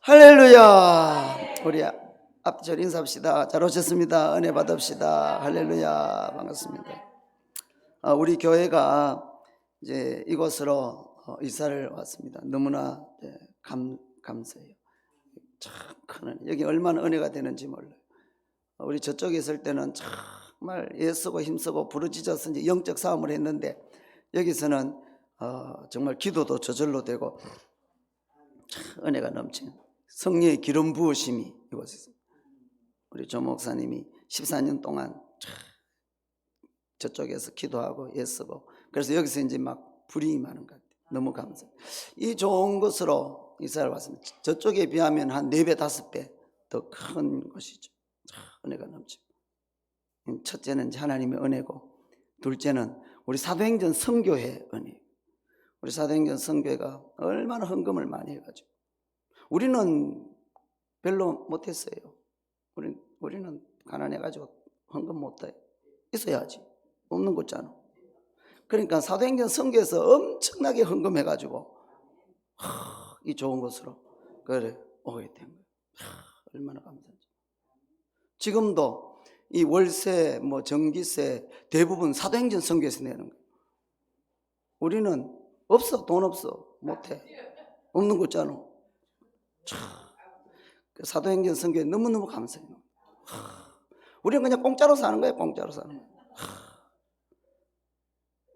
할렐루야. 우리 앞뒤절 인사합시다. 잘 오셨습니다. 은혜 받읍시다. 할렐루야. 반갑습니다. 우리 교회가 이제 이곳으로 이사를 왔습니다. 너무나 감사해요. 참 큰 은혜. 여기 얼마나 은혜가 되는지 몰라요. 우리 저쪽에 있을 때는 정말 애쓰고 힘쓰고 부르짖어서 이제 영적 싸움을 했는데, 여기서는 정말 기도도 저절로 되고 참 은혜가 넘치는 성령의 기름 부으심이 이곳에서, 우리 조 목사님이 14년 동안 저쪽에서 기도하고 애쓰고, 그래서 여기서 이제 막 불이 임하는 것 같아요. 너무 감사해요. 이 좋은 곳으로 이사를 왔습니다. 저쪽에 비하면 한 4배 5배 더 큰 곳이죠. 은혜가 넘치고, 첫째는 하나님의 은혜고, 둘째는 우리 사도행전 선교회 은혜. 우리 사도행전 선교회가 얼마나 헌금을 많이 해가지고, 우리는 별로 못했어요. 우리는 가난해가지고 헌금 못해. 있어야지. 없는 거잖아. 그러니까 사도행전 선교에서 엄청나게 헌금해가지고 이 좋은 곳으로 그래 오게 된 거예요. 얼마나 감사한지. 지금도 이 월세, 전기세 대부분 사도행전 선교에서 내는 거예요. 우리는 없어, 돈 없어, 못해. 없는 거잖아. 사도행전 선교에 너무너무 감사해요. 우리는 그냥 공짜로 사는 거예요. 공짜로 사는 거예요.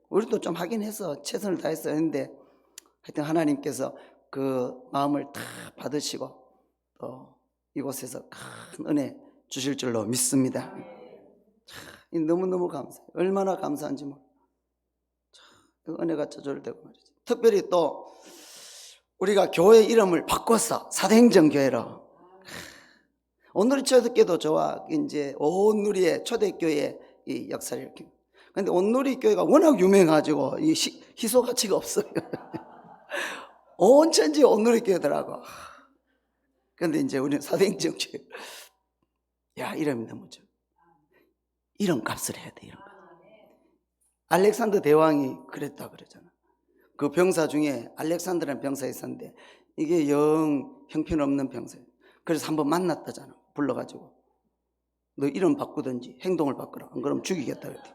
우리도 좀 하긴 해서 최선을 다해서 했는데, 하여튼 하나님께서 그 마음을 다 받으시고 또 이곳에서 큰 은혜 주실 줄로 믿습니다. 너무너무 감사해요. 얼마나 감사한지 몰라요. 은혜가 저절되고 말이죠. 특별히 또 우리가 교회 이름을 바꿨어. 사도행전 교회로. 온누리 초대교회도 좋아. 이제 온누리의 초대교회 이 역사를 이렇게. 근데 온누리 교회가 워낙 유명해가지고 이 희소 가치가 없어요. 온 천지 온누리 교회더라고. 근데 이제 우리는 사도행전 교회. 야, 이름이 너무 좋아. 이름 값을 해야 돼, 이름 값. 알렉산더 대왕이 그랬다 그러잖아. 그 병사 중에 알렉산더라는 병사 있었는데, 이게 영 형편없는 병사예요. 그래서 한번 만났다잖아. 불러가지고 너 이름 바꾸든지 행동을 바꾸라, 안 그러면 죽이겠다 그랬대.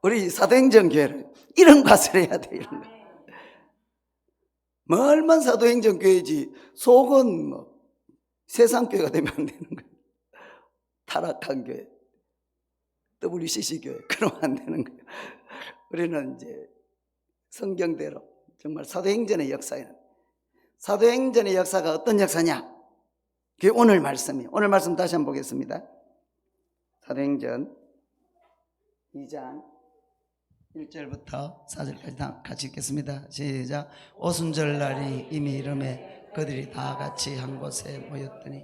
우리 사도행전 교회를 이름 값을 해야 돼. 이런 거. 얼마나 사도행전 교회지 속은 세상 교회가 되면 안 되는 거예요. 타락한 교회, WCC 교회, 그러면 안 되는 거예요. 우리는 이제 성경대로 정말 사도행전의 역사에는, 사도행전의 역사가 어떤 역사냐? 그게 오늘 말씀이에요. 오늘 말씀 다시 한번 보겠습니다. 사도행전 2장 1절부터 4절까지 다 같이 읽겠습니다. 시작. 오순절날이 이미 이름에 그들이 다 같이 한 곳에 모였더니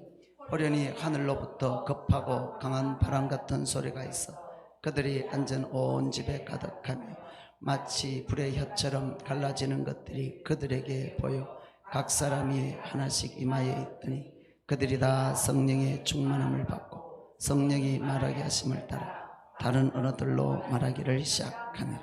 호련히 하늘로부터 급하고 강한 바람 같은 소리가 있어 그들이 앉은 온 집에 가득하며 마치 불의 혀처럼 갈라지는 것들이 그들에게 보여 각 사람이 하나씩 이마에 있더니 그들이 다 성령의 충만함을 받고 성령이 말하게 하심을 따라 다른 언어들로 말하기를 시작하니라.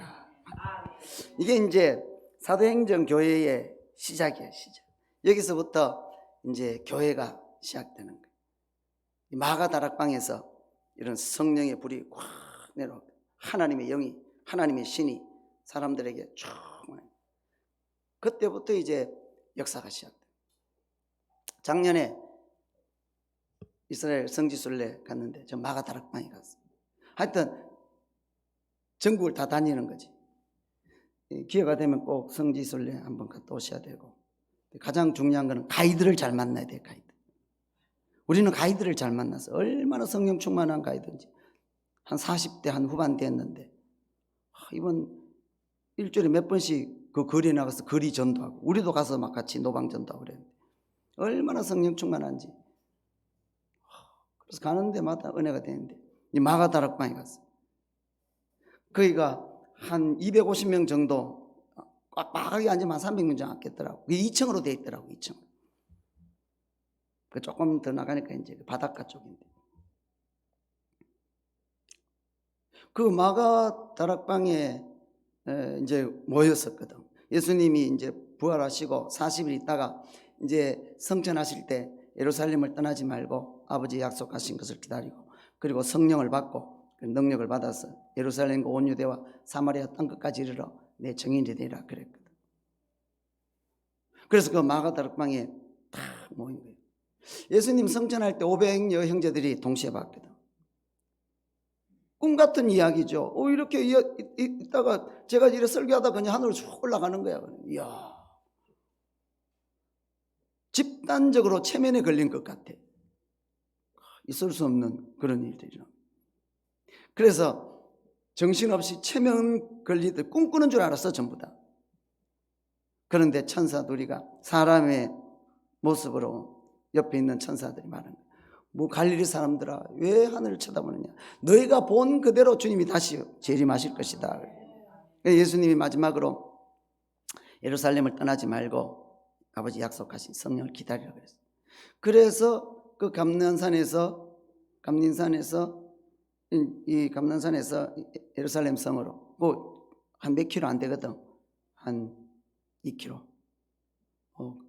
이게 이제 사도행전 교회의 시작이에요. 시작. 여기서부터 이제 교회가 시작되는 거예요. 마가 다락방에서 이런 성령의 불이 확 내려오고, 하나님의 영이, 하나님의 신이 사람들에게 쭉, 그때부터 이제 역사가 시작돼요. 작년에 이스라엘 성지순례 갔는데 저 마가 다락방에 갔어요. 하여튼 전국을 다 다니는 거지. 기회가 되면 꼭 성지순례 한번 갔다 오셔야 되고, 가장 중요한 거는 가이드를 잘 만나야 돼요. 가이드. 우리는 가이드를 잘 만나서 얼마나 성령 충만한 가이드인지. 한 40대 한 후반대 했는데 이번 일주일에 몇 번씩 그 거리에 나가서 거리 전도하고, 우리도 가서 막 같이 노방 전도하고 그랬는데 얼마나 성령 충만한지. 그래서 가는 데마다 은혜가 되는데, 이 마가 다락방에 갔어요. 거기가 한 250명 정도 꽉꽉하게 앉으면 한 300명 정도 앉겠더라고. 2층으로 돼 있더라고. 2층. 조금 더 나가니까 이제 바닷가 쪽인데, 그 마가 다락방에 이제 모였었거든. 예수님이 이제 부활하시고 40일 있다가 이제 성천하실 때 예루살렘을 떠나지 말고 아버지 약속하신 것을 기다리고, 그리고 성령을 받고 그 능력을 받아서 예루살렘과 온 유대와 사마리아 땅끝까지 이르러 내 증인이 되리라 그랬거든. 그래서 그 마가다락방에 다 모인 거예요. 예수님 성천할 때 500여 형제들이 동시에 봤거든. 꿈 같은 이야기죠. 이렇게 있다가 제가 이렇게 설교하다 그냥 하늘로 쭉 올라가는 거야. 이야, 집단적으로 체면에 걸린 것 같아. 있을 수 없는 그런 일들이죠. 그래서 정신없이 체면 걸리듯 꿈꾸는 줄 알았어, 전부 다. 그런데 천사 둘이가 사람의 모습으로 옆에 있는 천사들이 말하는 거야. 뭐 갈릴리 사람들아, 왜 하늘을 쳐다보느냐? 너희가 본 그대로 주님이 다시 재림하실 것이다. 예수님이 마지막으로 예루살렘을 떠나지 말고 아버지 약속하신 성령을 기다리라 그랬어요. 그래서 그 감난산에서 예루살렘 성으로 뭐 한 몇 킬로 안 되거든. 한 2킬로.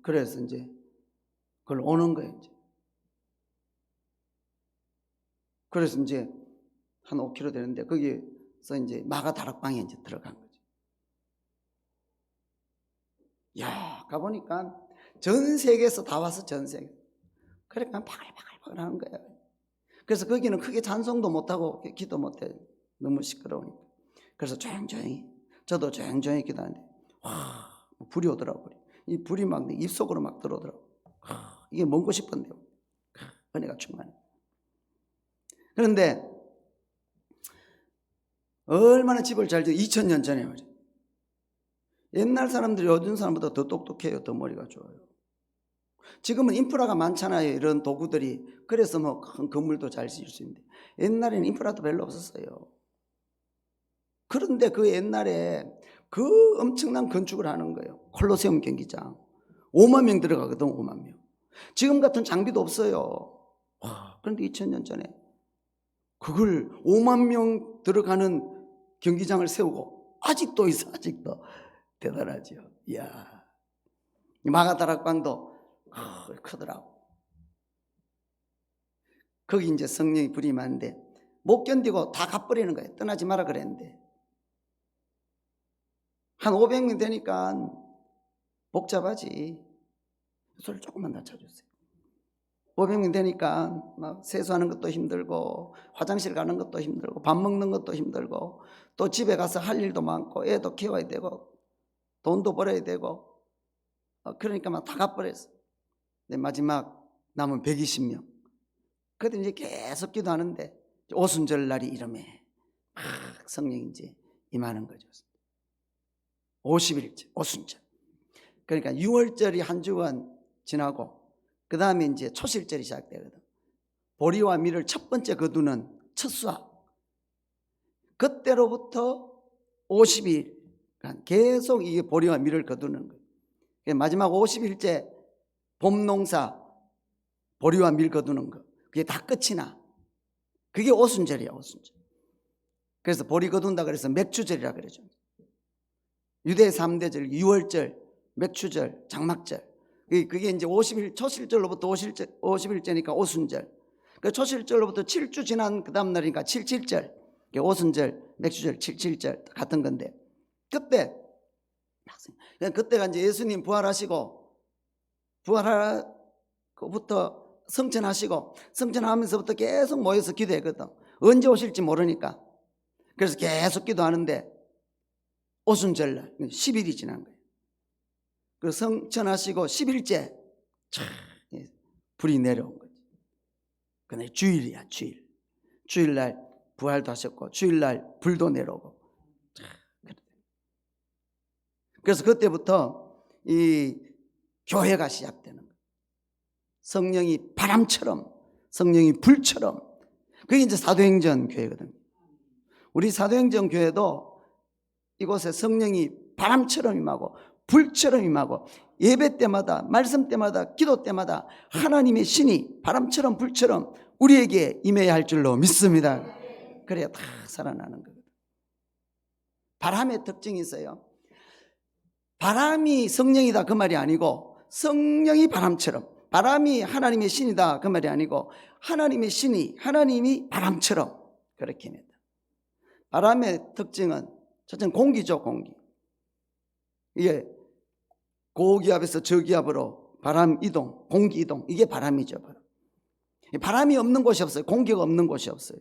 그래서 이제 그걸 오는 거예요. 이제. 그래서 이제 한 5킬로 되는데 거기서 이제 마가다락방에 이제 들어간 거죠. 야, 가보니까 전 세계에서 다 와서 전 세계. 그러니까 바글바글 하는 거야. 그래서 거기는 크게 찬송도 못하고 기도 못해. 너무 시끄러우니까. 그래서 조용조용히, 저도 조용조용히 기도하는데 와, 불이 오더라고. 이 불이 막 내 입속으로 막 들어오더라고. 이게 먹고 싶은데요. 은혜가 충만해. 그런데 얼마나 집을 잘 지어, 2000년 전에 말이야. 옛날 사람들이 요즘 사람보다 더 똑똑해요. 더 머리가 좋아요. 지금은 인프라가 많잖아요. 이런 도구들이. 그래서 뭐 큰 건물도 잘 지을 수 있는데 옛날에는 인프라도 별로 없었어요. 그런데 그 옛날에 그 엄청난 건축을 하는 거예요. 콜로세움 경기장 5만 명 들어가거든. 5만 명. 지금 같은 장비도 없어요. 그런데 2000년 전에 그걸 5만 명 들어가는 경기장을 세우고 아직도 있어. 아직도 대단하죠. 이야, 마가다락방도 크더라고. 거기 이제 성령이 불이 많은데 못 견디고 다 가버리는 거예요. 떠나지 마라 그랬는데 한 500명 되니까 복잡하지. 소리를 조금만 낮춰주세요. 500명 되니까 막 세수하는 것도 힘들고 화장실 가는 것도 힘들고 밥 먹는 것도 힘들고 또 집에 가서 할 일도 많고 애도 키워야 되고 돈도 벌어야 되고 그러니까 막 다 가버렸어. 마지막 남은 120명. 그래도 이제 계속 기도하는데 오순절 날이 이름에 막 성령이 이제 임하는 거죠. 50일째 오순절. 그러니까 6월절이 한 주간 지나고 그 다음에 이제 초실절이 시작되거든. 보리와 밀을 첫 번째 거두는 첫 수확. 그때로부터 50일 계속 이게 보리와 밀을 거두는 거예요. 마지막 50일째 봄농사 보리와 밀 거두는 거. 그게 다 끝이 나. 그게 오순절이야, 오순절. 그래서 보리 거둔다 그래서 맥주절이라 그러죠. 유대 3대절, 6월절, 맥주절, 장막절. 그게 이제 50일, 초실절로부터 50일째니까 오순절. 그 초실절로부터 7주 지난 그 다음 날이니까 77절. 오순절, 맥주절, 77절 같은 건데. 그때가 이제 예수님 부활하시고, 부활하고부터 성천하시고, 성천하면서부터 계속 모여서 기도했거든. 언제 오실지 모르니까. 그래서 계속 기도하는데, 오순절날 10일이 지난 거예요. 그 성천하시고 10일째 불이 내려온 거지. 그날 주일이야, 주일. 주일날 부활도 하셨고 주일날 불도 내려오고. 그래서 그때부터 이 교회가 시작되는 거예요. 성령이 바람처럼, 성령이 불처럼. 그게 이제 사도행전 교회거든요. 우리 사도행전 교회도 이곳에 성령이 바람처럼 임하고 불처럼 임하고 예배 때마다 말씀 때마다 기도 때마다 하나님의 신이 바람처럼 불처럼 우리에게 임해야 할 줄로 믿습니다. 그래야 다 살아나는 거거든요. 바람의 특징이 있어요. 바람이 성령이다 그 말이 아니고 성령이 바람처럼, 바람이 하나님의 신이다 그 말이 아니고 하나님의 신이 하나님이 바람처럼 그렇게 합니다. 바람의 특징은 첫째는 공기죠. 공기. 이게 고기압에서 저기압으로 바람 이동, 공기 이동, 이게 바람이죠. 바람이 없는 곳이 없어요. 공기가 없는 곳이 없어요.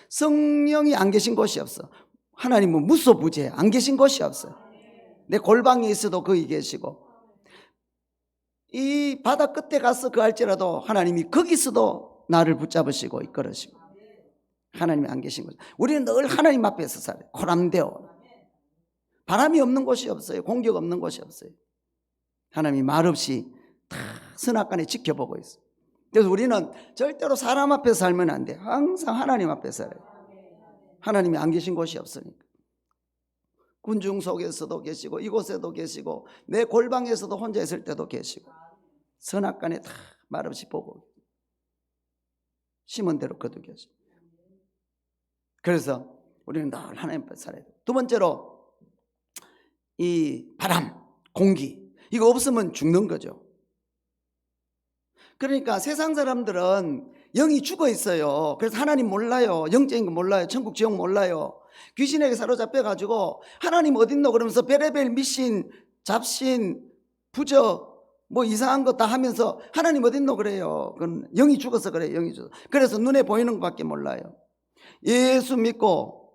성령이 안 계신 곳이 없어. 하나님은 무소부재 안 계신 곳이 없어요. 내 골방에 있어도 거기 계시고, 이 바다 끝에 가서 거할지라도 하나님이 거기서도 나를 붙잡으시고 이끌으시고, 하나님이 안 계신 곳. 우리는 늘 하나님 앞에서 살아요. 코람데오. 바람이 없는 곳이 없어요. 공기가 없는 곳이 없어요. 하나님이 말없이 다 선악간에 지켜보고 있어요. 그래서 우리는 절대로 사람 앞에서 살면 안 돼. 항상 하나님 앞에 살아요. 하나님이 안 계신 곳이 없으니까. 군중 속에서도 계시고 이곳에도 계시고 내 골방에서도 혼자 있을 때도 계시고 선악간에 다 말없이 보고 심은 대로 거두겠죠. 그래서 우리는 늘 하나님 앞에 살아야 돼요. 두 번째로 이 바람, 공기 이거 없으면 죽는 거죠. 그러니까 세상 사람들은 영이 죽어 있어요. 그래서 하나님 몰라요. 영적인 거 몰라요. 천국 지옥 몰라요. 귀신에게 사로잡혀 가지고 하나님 어딨노 그러면서 베레벨 미신, 잡신, 부적 뭐 이상한 거 다 하면서 하나님 어딨노 그래요. 그건 영이 죽어서 그래요. 영이 죽어서. 그래서 눈에 보이는 것밖에 몰라요. 예수 믿고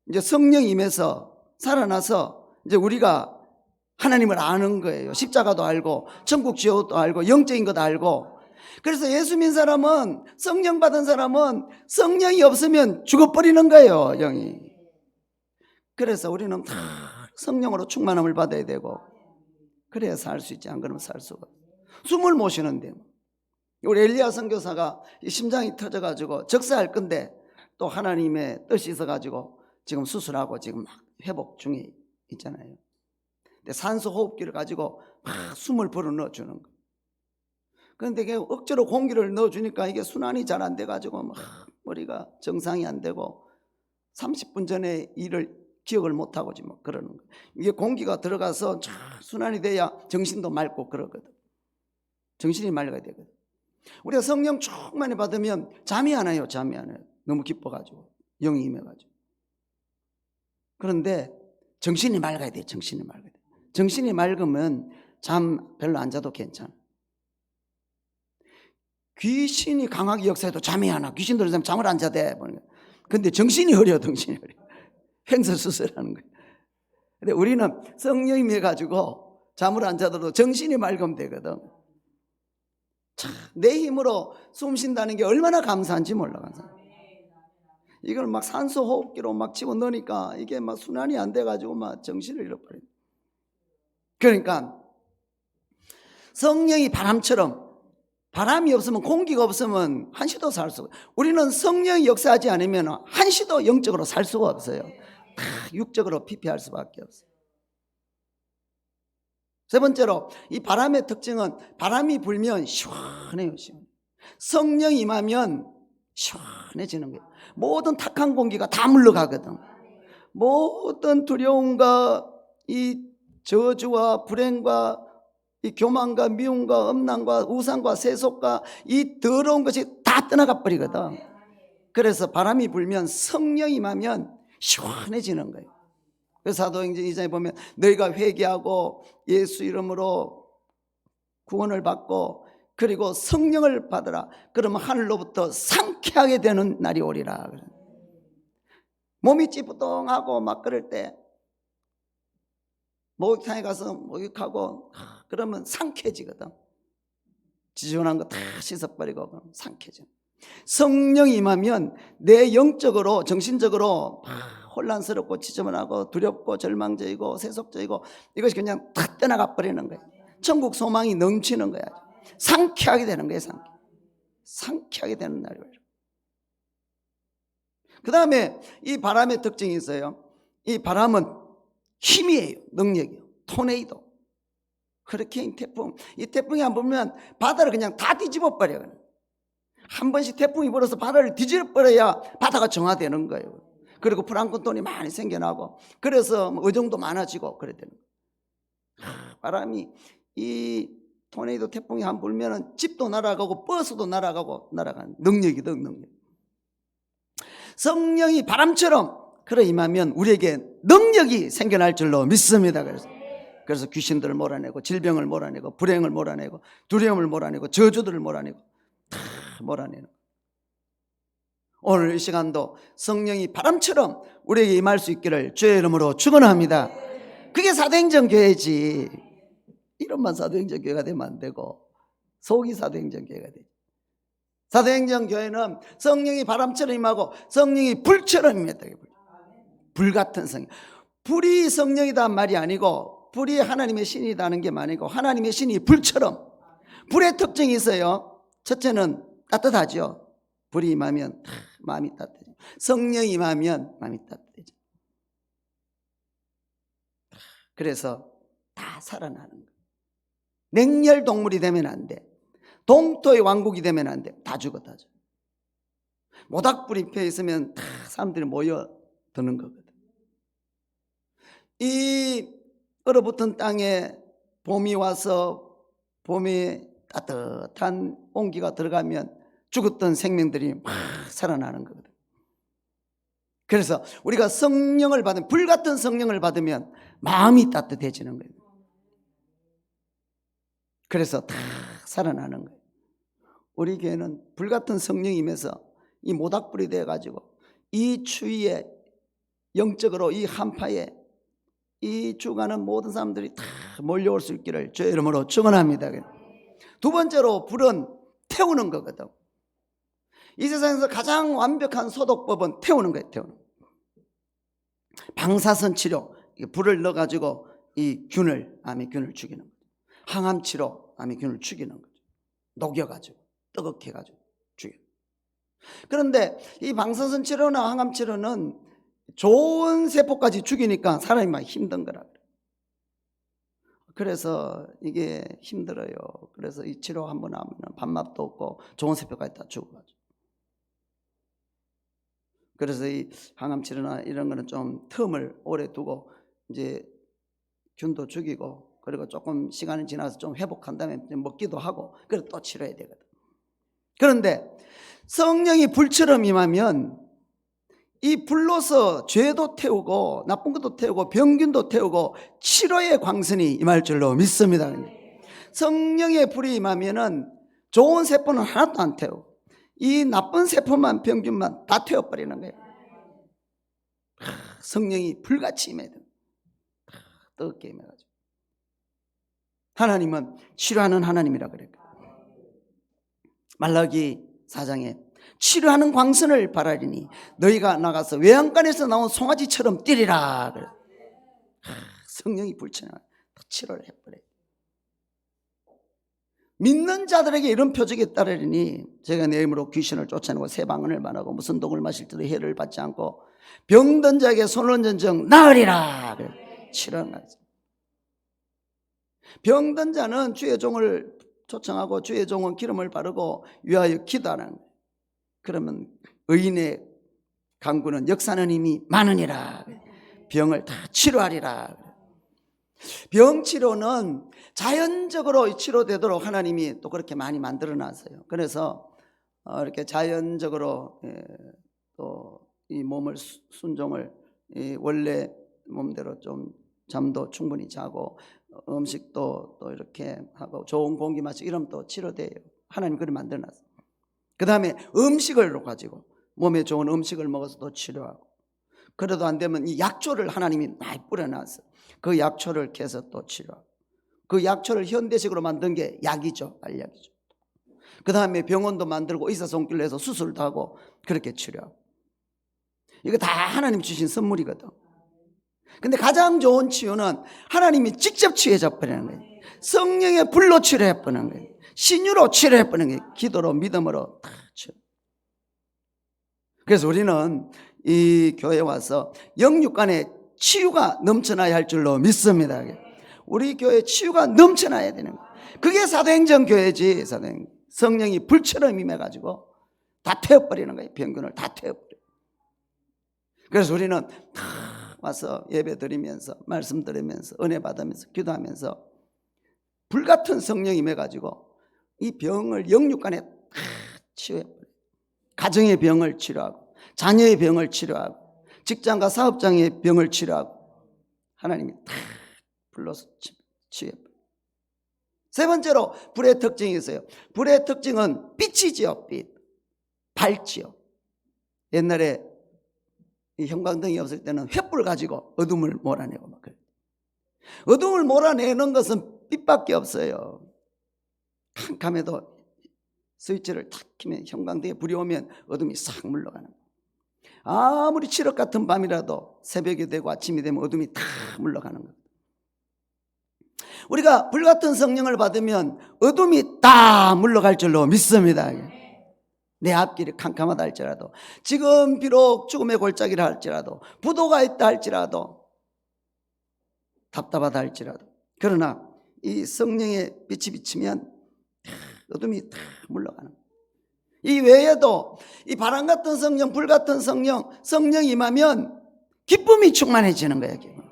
이제 성령 임해서 살아나서 이제 우리가 하나님을 아는 거예요. 십자가도 알고 천국 지옥도 알고 영적인 것도 알고. 그래서 예수 믿는 사람은, 성령 받은 사람은 성령이 없으면 죽어버리는 거예요. 영이. 그래서 우리는 다 성령으로 충만함을 받아야 되고 그래야 살 수 있지. 안 그러면 살 수가 없어요. 숨을 못 쉬는데 우리 엘리야 선교사가 심장이 터져가지고 적사할 건데 또 하나님의 뜻이 있어가지고 지금 수술하고 지금 막 회복 중에 있잖아요. 근데 산소 호흡기를 가지고 막 숨을 불어 넣어주는 거예요. 그런데 억지로 공기를 넣어주니까 이게 순환이 잘 안 돼가지고 막 머리가 정상이 안 되고 30분 전에 일을 기억을 못하고 지금 그러는 거예요. 이게 공기가 들어가서 잘 순환이 돼야 정신도 맑고 그러거든. 정신이 맑아야 되거든. 우리가 성령 충만히 받으면 잠이 안 와요. 잠이 안 와요. 너무 기뻐가지고 영이 임해가지고. 그런데 정신이 맑아야 돼. 정신이 맑아야 돼. 정신이 맑으면 잠 별로 안 자도 괜찮아. 귀신이 강하게 역사해도 잠이 안 와. 귀신 들은 사람 잠을 안 자대. 근데 정신이 흐려. 정신이 흐려. 횡설수설하는 거예요. 근데 우리는 성령이 해가지고 잠을 안 자도 정신이 맑으면 되거든. 참, 내 힘으로 숨 쉰다는 게 얼마나 감사한지 몰라. 이걸 막 산소 호흡기로 막 집어넣으니까 이게 막 순환이 안 돼가지고 막 정신을 잃어버려. 그러니까 성령이 바람처럼, 바람이 없으면, 공기가 없으면 한시도 살 수가 없어요. 우리는 성령이 역사하지 않으면 한시도 영적으로 살 수가 없어요. 다 육적으로 피폐할 수밖에 없어요. 세 번째로 이 바람의 특징은 바람이 불면 시원해요. 시원해. 성령이 임하면 시원해지는 거예요. 모든 탁한 공기가 다 물러가거든. 모든 두려움과 이 저주와 불행과 이 교만과 미움과 음란과 우상과 세속과 이 더러운 것이 다 떠나가 버리거든. 그래서 바람이 불면 성령이 임하면 시원해지는 거예요. 그래서 사도행전 2장에 보면 너희가 회개하고 예수 이름으로 구원을 받고 그리고 성령을 받으라. 그러면 하늘로부터 상쾌하게 되는 날이 오리라. 몸이 찌뿌둥하고 막 그럴 때 목욕탕에 가서 목욕하고 그러면 상쾌해지거든. 지저분한 거 다 씻어버리고 상쾌해져. 성령이 임하면 내 영적으로 정신적으로 혼란스럽고 지저분하고 두렵고 절망적이고 세속적이고 이것이 그냥 다 떠나가 버리는 거예요. 천국 소망이 넘치는 거야. 상쾌하게 되는 거예요. 상쾌하게 되는 날이 오리라. 그 다음에 이 바람의 특징이 있어요. 이 바람은 힘이에요. 능력이에요. 토네이도, 허리케인, 태풍. 이 태풍이 안 불면 바다를 그냥 다 뒤집어 버려요. 한 번씩 태풍이 불어서 바다를 뒤집어 버려야 바다가 정화되는 거예요. 그리고 플랑크톤이 많이 생겨나고 그래서 어종도 많아지고 그래야 되는 거예요. 바람이 이 토네이도 태풍이 한 불면은 집도 날아가고 버스도 날아가는 능력이든 능력. 성령이 바람처럼 그래 임하면 우리에게 능력이 생겨날 줄로 믿습니다. 그래서 귀신들을 몰아내고 질병을 몰아내고 불행을 몰아내고 두려움을 몰아내고 저주들을 몰아내고 다 몰아내는. 오늘 이 시간도 성령이 바람처럼 우리에게 임할 수 있기를 주의 이름으로 축원합니다. 그게 사도행전 교회지. 이름만 사도행전 교회가 되면 안 되고 속이 사도행전 교회가 되지. 사도행전 교회는 성령이 바람처럼 임하고 성령이 불처럼 임했다. 불 같은 성령. 불이 성령이다 말이 아니고 불이 하나님의 신이라는 게 아니고 하나님의 신이 불처럼. 불의 특징이 있어요. 첫째는 따뜻하죠. 불이 임하면 마음이 따뜻해져. 성령이 임하면 마음이 따뜻해져. 그래서 다 살아나는 거예요. 냉혈 동물이 되면 안 돼. 동토의 왕국이 되면 안 돼. 다 죽어. 모닥불이 펴 있으면 다 사람들이 모여드는 거거든. 이 얼어붙은 땅에 봄이 와서 봄에 따뜻한 온기가 들어가면 죽었던 생명들이 막 살아나는 거거든. 그래서 우리가 성령을 받으면, 불같은 성령을 받으면 마음이 따뜻해지는 거예요. 그래서 다 살아나는 거예요. 우리 교회는 불같은 성령이면서 이 모닥불이 되어가지고 이 추위에 영적으로 이 한파에 이 주가는 모든 사람들이 다 몰려올 수 있기를 주의 이름으로 축원합니다. 두 번째로 불은 태우는 거거든. 이 세상에서 가장 완벽한 소독법은 태우는 거예요. 태우는. 방사선 치료, 불을 넣어가지고 이 균을, 암의 균을 죽이는 거죠. 항암 치료, 암의 균을 죽이는 거죠. 녹여가지고 뜨겁게 해가지고 죽여. 그런데 이 방사선 치료나 항암 치료는 좋은 세포까지 죽이니까 사람이 막 힘든 거라. 그래서 이게 힘들어요. 그래서 이 치료 한번 하면 밥맛도 없고 좋은 세포까지 다 죽어가지고. 그래서 이 항암 치료나 이런 거는 좀 틈을 오래 두고 이제 균도 죽이고 그리고 조금 시간이 지나서 좀 회복한 다음에 먹기도 하고 그리고 또 치료해야 되거든. 그런데 성령이 불처럼 임하면 이 불로서 죄도 태우고 나쁜 것도 태우고 병균도 태우고 치료의 광선이 임할 줄로 믿습니다. 성령의 불이 임하면은 좋은 세포는 하나도 안 태우고 이 나쁜 세포만 병균만 다 태워버리는 거예요. 성령이 불같이 임해야 돼요. 뜨겁게 임해가지고. 하나님은 치료하는 하나님이라 그래요. 말라기 4장에 치료하는 광선을 바라리니 너희가 나가서 외양간에서 나온 송아지처럼 뛰리라. 성령이 불처럼 치료를 해버려요. 믿는 자들에게 이런 표적이 따르리니 제가 내 이름으로 귀신을 쫓아내고 새 방언을 말하고 무슨 독을 마실 때도 해를 받지 않고 병든 자에게 손을 얹은 즉 나으리라. 치료하는 거죠. 병든 자는 주의 종을 초청하고 주의 종은 기름을 바르고 위하여 기도하는 거예요. 그러면 의인의 강구는 역사는 힘이 많으니라. 병을 다 치료하리라. 병 치료는 자연적으로 치료되도록 하나님이 또 그렇게 많이 만들어 놨어요. 그래서 이렇게 자연적으로 또 이 몸을 순종을 원래 몸대로 좀 잠도 충분히 자고 음식도 또 이렇게 하고 좋은 공기 마시고 이러면 또 치료돼요. 하나님 그렇게 만들어 놨어요. 그 다음에 음식을 가지고 몸에 좋은 음식을 먹어서 또 치료하고 그래도 안 되면 이 약초를 하나님이 많이 뿌려놨어요. 그 약초를 캐서 또 치료하고 그 약초를 현대식으로 만든 게 약이죠. 알약이죠. 그 다음에 병원도 만들고 의사손길로 해서 수술도 하고 그렇게 치료하고 이거 다 하나님 주신 선물이거든. 근데 가장 좋은 치유는 하나님이 직접 치유해버리는 거예요. 성령의 불로 치료해버리는 거예요. 신유로 치료해버리는 거예요. 기도로 믿음으로 다 치료. 그래서 우리는 이 교회에 와서 영육간에 치유가 넘쳐나야 할 줄로 믿습니다. 우리 교회에 치유가 넘쳐나야 되는 거예요. 그게 사도행전 교회지. 성령이 불처럼 임해가지고 다 태워버리는 거예요. 병균을 다 태워버려요. 그래서 우리는 다 와서 예배 드리면서 말씀 들으면서 은혜 받으면서 기도하면서 불같은 성령이 임해가지고 이 병을 영육간에 다 치유해버려요. 가정의 병을 치료하고, 자녀의 병을 치료하고, 직장과 사업장의 병을 치료하고, 하나님이 다 불러서 치유해버려요. 세 번째로 불의 특징이 있어요. 불의 특징은 빛이지요. 빛. 밝지요. 옛날에 이 형광등이 없을 때는 횃불 가지고 어둠을 몰아내고 막 그래요. 어둠을 몰아내는 것은 빛밖에 없어요. 캄캄해도 스위치를 탁 키면, 형광등에 불이 오면 어둠이 싹 물러가는 거예요. 아무리 칠흑 같은 밤이라도 새벽이 되고 아침이 되면 어둠이 다 물러가는 거예요. 우리가 불같은 성령을 받으면 어둠이 다 물러갈 줄로 믿습니다. 내 앞길이 캄캄하다 할지라도, 지금 비록 죽음의 골짜기라 할지라도, 부도가 있다 할지라도, 답답하다 할지라도, 그러나 이 성령의 빛이 비치면 어둠이 다 물러가는 거예요. 이 외에도 이 바람 같은 성령, 불 같은 성령, 성령이 임하면 기쁨이 충만해지는 거예요. 기쁨.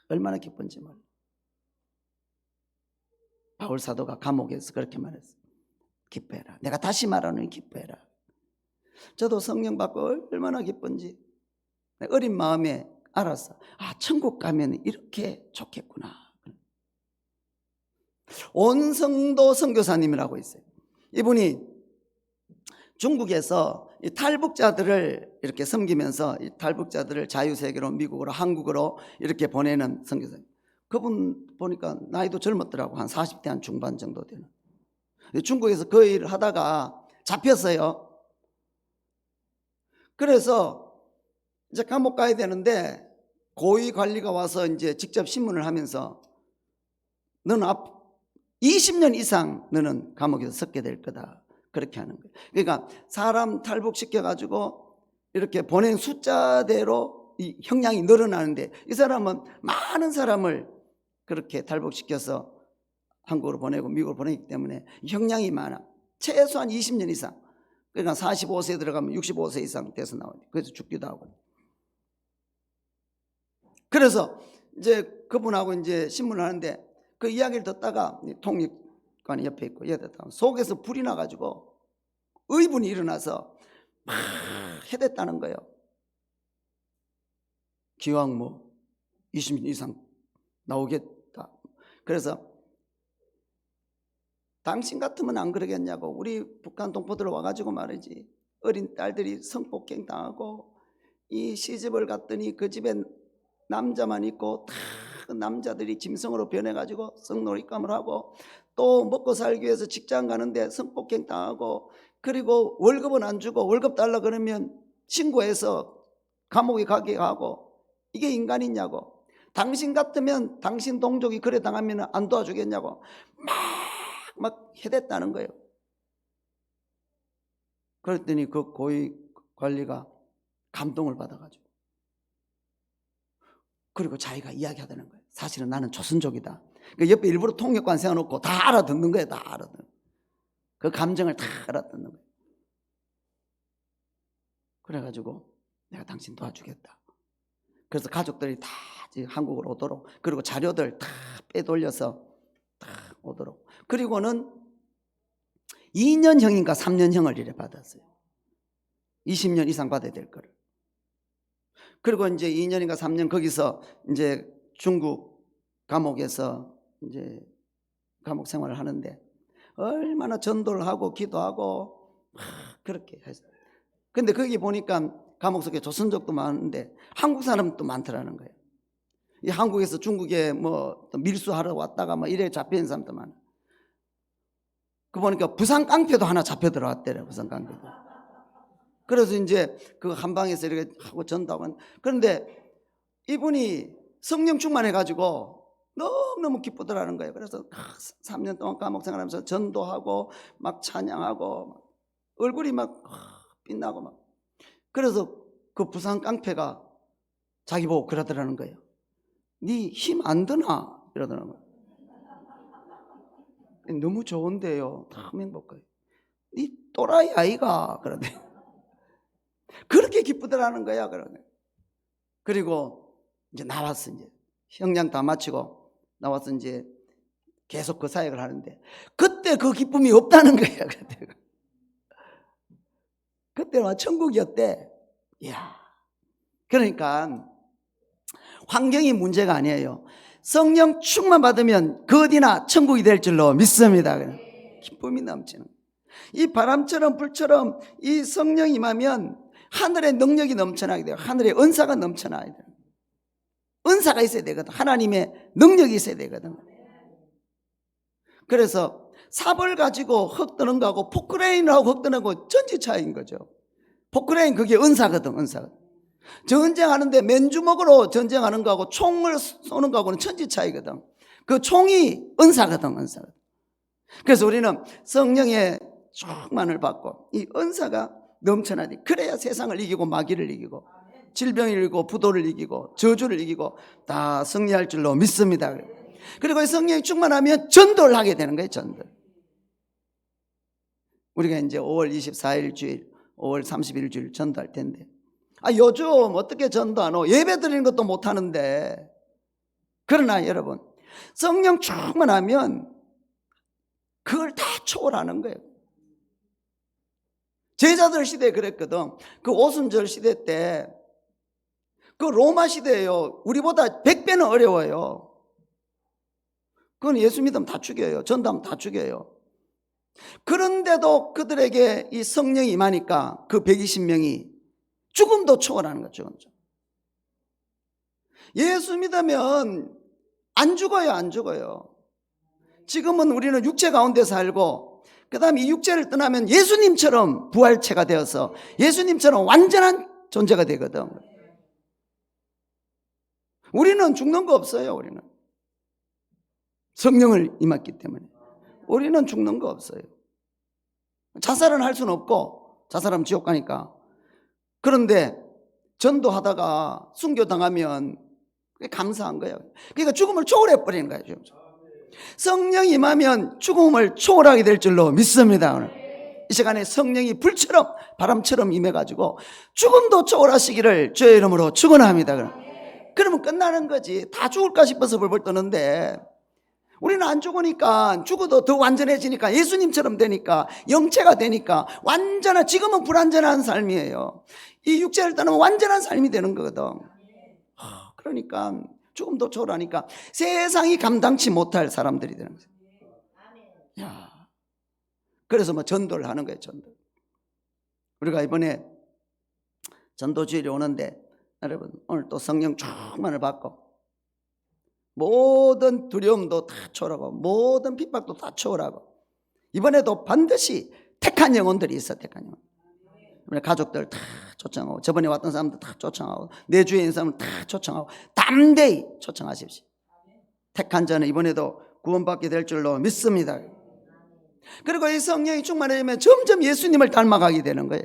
얼마나 기쁜지 몰라요. 바울 사도가 감옥에서 그렇게 말했어요. 기뻐해라. 내가 다시 말하는 기뻐해라. 저도 성령 받고 얼마나 기쁜지 어린 마음에 알았어. 아, 천국 가면 이렇게 좋겠구나. 온성도 선교사님이라고 있어요. 이분이 중국에서 이 탈북자들을 이렇게 섬기면서 이 탈북자들을 자유세계로, 미국으로, 한국으로 이렇게 보내는 선교사님. 그분 보니까 나이도 젊었더라고. 한 40대 한 중반 정도 되는. 중국에서 그 일을 하다가 잡혔어요. 그래서 이제 감옥 가야 되는데 고위 관리가 와서 이제 직접 신문을 하면서 너는 20년 이상 너는 감옥에서 썩게 될 거다. 그렇게 하는 거예요. 그러니까 사람 탈북시켜가지고 이렇게 보낸 숫자대로 이 형량이 늘어나는데, 이 사람은 많은 사람을 그렇게 탈북시켜서 한국으로 보내고 미국으로 보내기 때문에 형량이 많아. 최소한 20년 이상. 그러니까 45세 들어가면 65세 이상 돼서 나와요. 그래서 죽기도 하고. 그래서 이제 그분하고 이제 신문을 하는데 그 이야기를 듣다가 통역관이 옆에 있고 속에서 불이 나가지고 의분이 일어나서 막 해댔다는 거예요. 기왕 뭐 20년 이상 나오겠다. 그래서 당신 같으면 안 그러겠냐고. 우리 북한 동포들 와가지고 말이지, 어린 딸들이 성폭행 당하고 이 시집을 갔더니 그 집에 남자만 있고 다 그 남자들이 짐승으로 변해가지고 성놀이감을 하고, 또 먹고 살기 위해서 직장 가는데 성폭행 당하고, 그리고 월급은 안 주고 월급 달라 그러면 신고해서 감옥에 가게 하고, 이게 인간이냐고. 당신 같으면 당신 동족이 그래 당하면 안 도와주겠냐고 막 해댔다는 거예요. 그랬더니 그 고위 관리가 감동을 받아가지고, 그리고 자기가 이야기하다는 거예요. 사실은 나는 조선족이다. 그러니까 옆에 일부러 통역관 세워놓고 다 알아듣는 거예요. 다 알아듣는. 그 감정을 다 알아듣는 거예요. 그래가지고 내가 당신 도와주겠다. 그래서 가족들이 다 한국으로 오도록, 그리고 자료들 다 빼돌려서 다 오도록. 그리고는 2년형인가 3년형을 이래 받았어요. 20년 이상 받아야 될 거를. 그리고 이제 2년인가 3년 거기서 이제 중국 감옥에서 이제 감옥 생활을 하는데 얼마나 전도를 하고 기도하고 그렇게 했어요. 근데 거기 보니까 감옥 속에 조선족도 많은데 한국 사람도 많더라는 거예요. 이 한국에서 중국에 뭐 밀수하러 왔다가 뭐 이래 잡혀있는 사람도 많아. 그 보니까 부산 깡패도 하나 잡혀 들어왔대요. 부산 깡패도. 그래서 이제 그 한방에서 이렇게 하고 전도하고. 그런데 이분이 성령 충만해가지고 너무너무 기쁘더라는 거예요. 그래서 3년 동안 감옥 생활하면서 전도하고 막 찬양하고 얼굴이 막 빛나고 막. 그래서 그 부산 깡패가 자기 보고 그러더라는 거예요. 네 힘 안 드나? 이러더라는 거예요. 너무 좋은데요. 너무 행복해요. 네 또라이 아이가? 그러네. 그렇게 기쁘더라는 거야. 그러네. 그리고 이제 나왔어. 이제 형량 다 마치고 나와서 이제 계속 그 사역을 하는데 그때 그 기쁨이 없다는 거야. 그때는 천국이었대. 이야. 그러니까 환경이 문제가 아니에요. 성령 충만 받으면 그 어디나 천국이 될 줄로 믿습니다. 기쁨이 넘치는. 이 바람처럼 불처럼 이 성령이 임하면 하늘의 능력이 넘쳐나게 돼요. 하늘의 은사가 넘쳐나야 돼요. 은사가 있어야 되거든. 하나님의 능력이 있어야 되거든. 그래서 삽을 가지고 흙 뜨는 거하고 포크레인하고 흙 뜨는 거 전지 차이인 거죠. 포크레인 그게 은사거든. 은사거든. 전쟁하는데 맨주먹으로 전쟁하는 거하고 총을 쏘는 거하고는 천지 차이거든. 그 총이 은사거든. 은사거든. 그래서 우리는 성령의 충만을 받고 이 은사가 넘쳐나야, 그래야 세상을 이기고 마귀를 이기고 질병을 이기고 부도를 이기고 저주를 이기고 다 승리할 줄로 믿습니다. 그리고 이 성령이 충만하면 전도를 하게 되는 거예요. 전도. 우리가 이제 5월 24일 주일, 5월 30일 주일 전도할 텐데, 요즘 어떻게 전도하노? 예배 드리는 것도 못하는데. 그러나 여러분, 성령 충만하면 그걸 다 초월하는 거예요. 제자들 시대에 그랬거든. 그 오순절 시대 때, 그 로마 시대예요. 우리보다 100배는 어려워요. 그건 예수 믿으면 다 죽여요. 전도하면 다 죽여요. 그런데도 그들에게 이 성령이 임하니까 그 120명이 죽음도 초월하는 거죠. 예수 믿으면 안 죽어요. 안 죽어요. 지금은 우리는 육체 가운데 살고, 그 다음에 이 육체를 떠나면 예수님처럼 부활체가 되어서 예수님처럼 완전한 존재가 되거든. 우리는 죽는 거 없어요. 우리는 성령을 임했기 때문에 우리는 죽는 거 없어요. 자살은 할 수는 없고, 자살하면 지옥 가니까. 그런데 전도하다가 순교당하면 그게 감사한 거예요. 그러니까 죽음을 초월해 버리는 거예요. 성령이 임하면 죽음을 초월하게 될 줄로 믿습니다. 오늘 이 시간에 성령이 불처럼 바람처럼 임해가지고 죽음도 초월하시기를 주의 이름으로 축원합니다. 그러면 끝나는 거지. 다 죽을까 싶어서 벌벌 떠는데 우리는 안 죽으니까, 죽어도 더 완전해지니까, 예수님처럼 되니까, 영체가 되니까 완전한, 지금은 불완전한 삶이에요. 이 육체를 떠나면 완전한 삶이 되는 거거든. 그러니까 죽음도 초월하니까 세상이 감당치 못할 사람들이 되는 거예요. 야, 그래서 뭐 전도를 하는 거예요. 전도. 우리가 이번에 전도주일이 오는데, 여러분 오늘 또 성령 충만을 받고 모든 두려움도 다 초월하고 모든 핍박도 다 초월하고, 이번에도 반드시 택한 영혼들이 있어. 택한 영혼. 이번에 가족들 다 초청하고, 저번에 왔던 사람들 다 초청하고, 내 주위에 있는 사람들 다 초청하고, 담대히 초청하십시오. 택한 자는 이번에도 구원받게 될 줄로 믿습니다. 그리고 이 성령이 충만해지면 점점 예수님을 닮아가게 되는 거예요.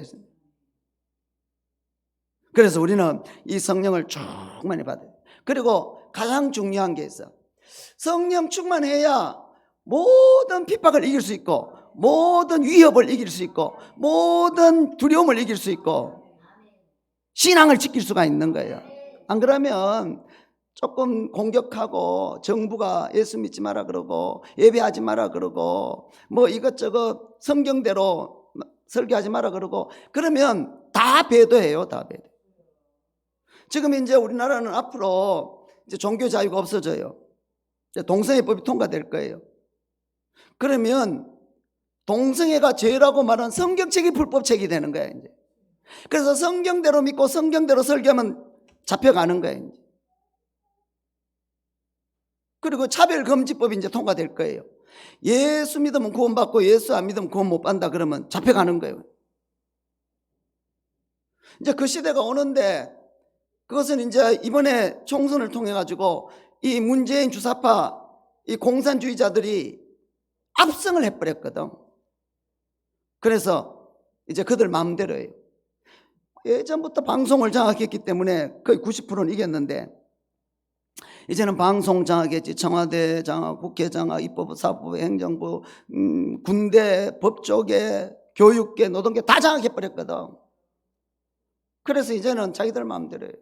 그래서 우리는 이 성령을 충만히 받아요. 그리고 가장 중요한 게 있어. 성령 충만해야 모든 핍박을 이길 수 있고, 모든 위협을 이길 수 있고, 모든 두려움을 이길 수 있고, 신앙을 지킬 수가 있는 거예요. 안 그러면 조금 공격하고, 정부가 예수 믿지 마라 그러고, 예배하지 마라 그러고, 뭐 이것저것 성경대로 설교하지 마라 그러고, 그러면 다 배도해요. 다 배도. 지금 이제 우리나라는 앞으로 이제 종교 자유가 없어져요. 이제 동성애법이 통과될 거예요. 그러면 동성애가 죄라고 말하는 성경책이 불법책이 되는 거예요. 이제. 그래서 성경대로 믿고 성경대로 설교하면 잡혀가는 거예요. 이제. 그리고 차별금지법이 이제 통과될 거예요. 예수 믿으면 구원받고 예수 안 믿으면 구원 못 받는다 그러면 잡혀가는 거예요. 이제 그 시대가 오는데, 그것은 이제 이번에 총선을 통해 가지고 이 문재인 주사파, 이 공산주의자들이 압승을 해버렸거든. 그래서 이제 그들 마음대로 해요. 예전부터 방송을 장악했기 때문에 거의 90%는 이겼는데, 이제는 방송 장악했지, 청와대 장악, 국회 장악, 입법부, 사법부, 행정부, 군대, 법조계, 교육계, 노동계 다 장악해버렸거든. 그래서 이제는 자기들 마음대로 해요.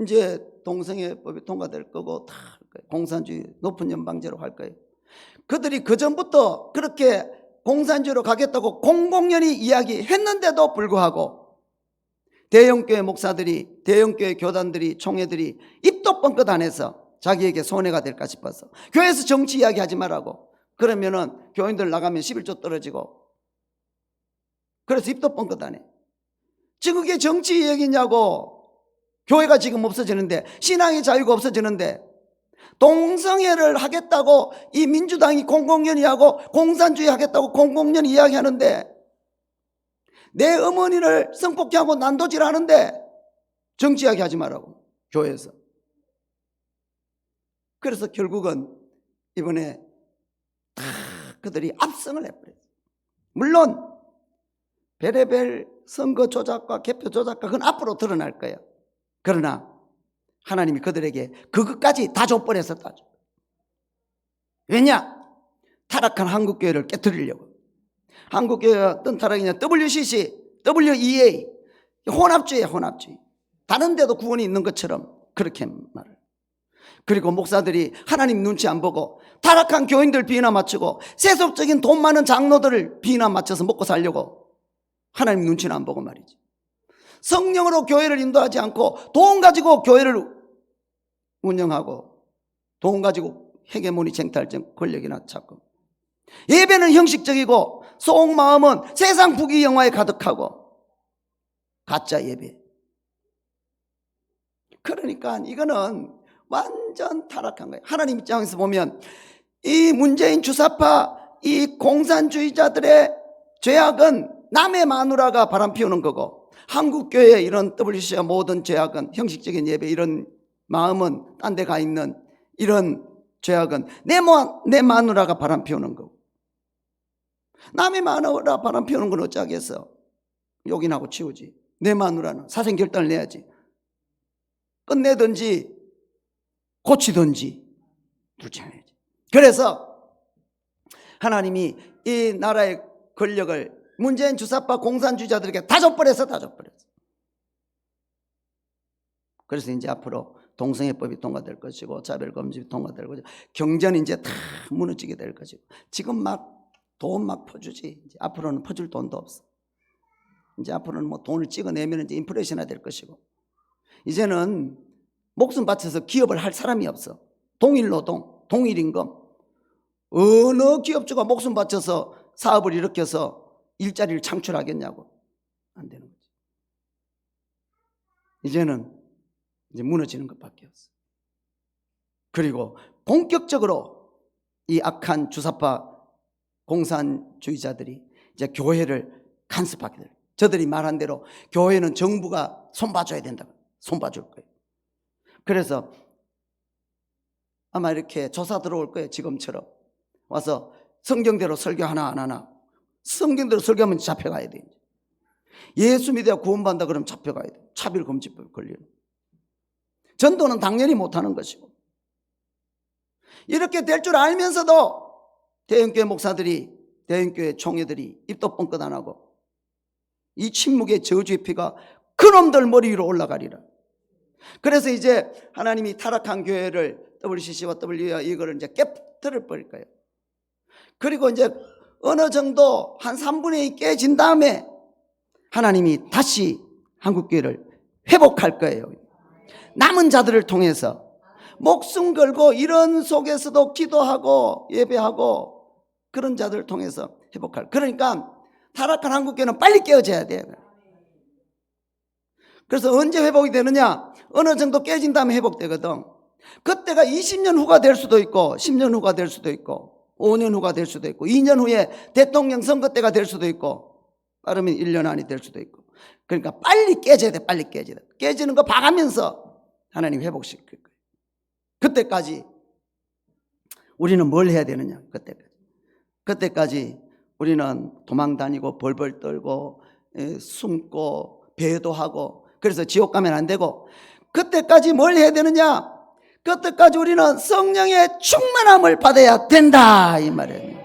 이제 동성애법이 통과될 거고 다 공산주의 높은 연방제로 할 거예요. 그들이 그전부터 그렇게 공산주의로 가겠다고 공공연히 이야기했는데도 불구하고 대형교회 목사들이, 대형교회 교단들이, 총회들이 입도 뻥끗 안 해서 자기에게 손해가 될까 싶어서 교회에서 정치 이야기하지 말라고, 그러면은 교인들 나가면 11조 떨어지고, 그래서 입도 뻥끗 안 해. 지금 그게 정치 이야기냐고. 교회가 지금 없어지는데, 신앙의 자유가 없어지는데, 동성애를 하겠다고 이 민주당이 공공연히 하고 공산주의 하겠다고 공공연히 이야기하는데, 내 어머니를 성폭행하고 난도질 하는데 정치 이야기 하지 말라고, 교회에서. 그래서 결국은 이번에 다 그들이 압승을 해버렸어요. 물론 베레벨 선거 조작과 개표 조작과 그건 앞으로 드러날 거예요. 그러나 하나님이 그들에게 그것까지 다 줘버렸었다. 왜냐? 타락한 한국교회를 깨뜨리려고. 한국교회가 어떤 타락이냐? WCC, WEA, 혼합주의예요, 혼합주의. 다른 데도 구원이 있는 것처럼 그렇게 말을. 그리고 목사들이 하나님 눈치 안 보고 타락한 교인들 비나 맞추고 세속적인 돈 많은 장로들을 비나 맞춰서 먹고 살려고 하나님 눈치는 안 보고 말이지. 성령으로 교회를 인도하지 않고 돈 가지고 교회를 운영하고 돈 가지고 헤게모니 쟁탈적 권력이나 찾고, 예배는 형식적이고 속마음은 세상 부귀 영화에 가득하고 가짜 예배. 그러니까 이거는 완전 타락한 거예요. 하나님 입장에서 보면 이 문재인 주사파, 이 공산주의자들의 죄악은 남의 마누라가 바람피우는 거고, 한국교회의 이런 WCC와 모든 죄악은, 형식적인 예배 이런 마음은 딴 데 가 있는 이런 죄악은 내 마누라가 바람피우는 거고, 남의 마누라 바람피우는 건 어쩌겠어. 욕이나고 치우지. 내 마누라는 사생결단을 내야지. 끝내든지 고치든지 둘째 내야지. 그래서 하나님이 이 나라의 권력을 문재인 주사파 공산주의자들에게 다 줘버렸어, 다 줘버렸어. 그래서 이제 앞으로 동성애법이 통과될 것이고 차별금지법이 통과될 것이고 경제는 이제 다 무너지게 될 것이고, 지금 막 돈 막 퍼주지. 이제 앞으로는 퍼줄 돈도 없어. 이제 앞으로는 뭐 돈을 찍어내면 이제 인플레이션화 될 것이고, 이제는 목숨 바쳐서 기업을 할 사람이 없어. 동일노동, 동일임금. 어느 기업주가 목숨 바쳐서 사업을 일으켜서 일자리를 창출하겠냐고. 안 되는 거지. 이제는 이제 무너지는 것밖에 없어. 그리고 본격적으로 이 악한 주사파 공산주의자들이 이제 교회를 간섭하게 돼. 저들이 말한 대로 교회는 정부가 손봐줘야 된다. 손봐줄 거예요. 그래서 아마 이렇게 조사 들어올 거예요. 지금처럼 와서 성경대로 설교 하나 안 하나. 성경대로 설교하면 잡혀가야 돼. 예수 믿어야 구원받는다 그러면 잡혀가야 돼. 차별금지법 걸려요. 전도는 당연히 못하는 것이고. 이렇게 될 줄 알면서도 대형교회 목사들이, 대형교회 총회들이 입도 뻥끗 안 하고 이 침묵의 저주의 피가 그놈들 머리 위로 올라가리라. 그래서 이제 하나님이 타락한 교회를 WCC와 WE와 이거를 이제 깨뜨려 버릴 거예요. 그리고 이제 어느 정도 한 3분의 2 깨진 다음에 하나님이 다시 한국교회를 회복할 거예요. 남은 자들을 통해서 목숨 걸고 이런 속에서도 기도하고 예배하고 그런 자들을 통해서 회복할. 그러니까 타락한 한국교회는 빨리 깨어져야 돼요. 그래서 언제 회복이 되느냐? 어느 정도 깨진 다음에 회복되거든. 그때가 20년 후가 될 수도 있고 10년 후가 될 수도 있고 5년 후가 될 수도 있고 2년 후에 대통령 선거 때가 될 수도 있고 빠르면 1년 안이 될 수도 있고. 그러니까 빨리 깨져야 돼. 빨리 깨져야 돼. 깨지는 거 봐가면서 하나님 회복시킬 거예요. 그때까지 우리는 뭘 해야 되느냐? 그때까지 우리는 도망 다니고 벌벌 떨고 숨고 배도하고, 그래서 지옥 가면 안 되고, 그때까지 뭘 해야 되느냐? 그때까지 우리는 성령의 충만함을 받아야 된다 이 말이에요.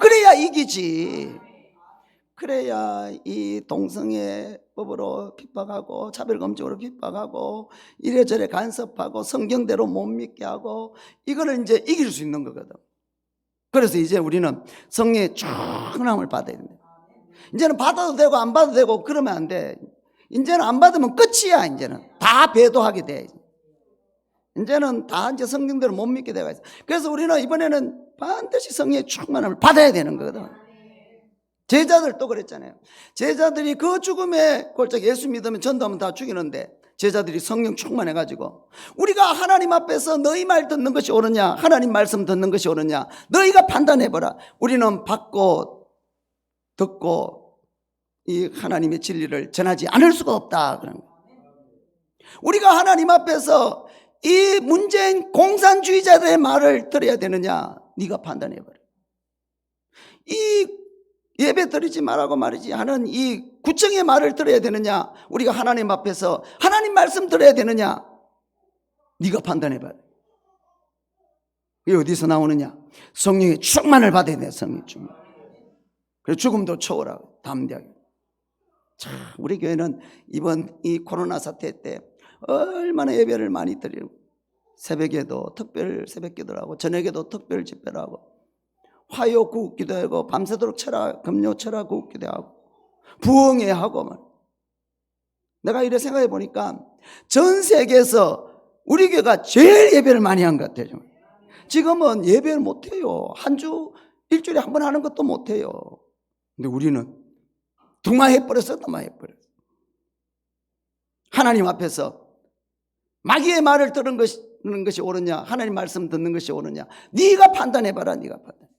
그래야 이기지. 그래야 이 동성애법으로 핍박하고 차별금지로 핍박하고 이래저래 간섭하고 성경대로 못 믿게 하고 이거를 이제 이길 수 있는 거거든. 그래서 이제 우리는 성령의 충만함을 받아야 된다. 이제는 받아도 되고 안 받아도 되고 그러면 안 돼. 이제는 안 받으면 끝이야. 이제는 다 배도하게 돼. 이제는 다 이제 성경대로 못 믿게 되어 있어. 그래서 우리는 이번에는 반드시 성령의 충만함을 받아야 되는 거거든. 제자들도 그랬잖아요. 제자들이 그 죽음의 골짜기 예수 믿으면 전도하면 다 죽이는데 제자들이 성령 충만해가지고 우리가 하나님 앞에서 너희 말 듣는 것이 옳으냐 하나님 말씀 듣는 것이 옳으냐 너희가 판단해보라. 우리는 받고 듣고 이 하나님의 진리를 전하지 않을 수가 없다. 그런 거예요. 우리가 하나님 앞에서 이 문재인 공산주의자들의 말을 들어야 되느냐 네가 판단해보라. 이 예배 드리지 말라고 말이지 하는 이 구청의 말을 들어야 되느냐 우리가 하나님 앞에서 하나님 말씀 들어야 되느냐 네가 판단해봐라. 이게 어디서 나오느냐? 성령의 충만을 받아야 돼. 성령의 충만. 그래서 죽음도 초월하고 담대하게. 자, 우리 교회는 이번 이 코로나 사태 때 얼마나 예배를 많이 드리고 새벽에도 특별 새벽기도를 하고 저녁에도 특별 집회를 하고 화요 구국기도 하고 밤새도록 금요 철학 구국기도 하고 부흥회 하고 말. 내가 이래 생각해 보니까 전 세계에서 우리 교회가 제일 예배를 많이 한 것 같아요. 지금은 예배를 못 해요. 한 주 일주일에 한 번 하는 것도 못 해요. 근데 우리는 등마해버렸어. 하나님 앞에서 마귀의 말을 듣는 것이 옳으냐 하나님 말씀 듣는 것이 옳으냐 네가 판단해봐라. 네가 판단.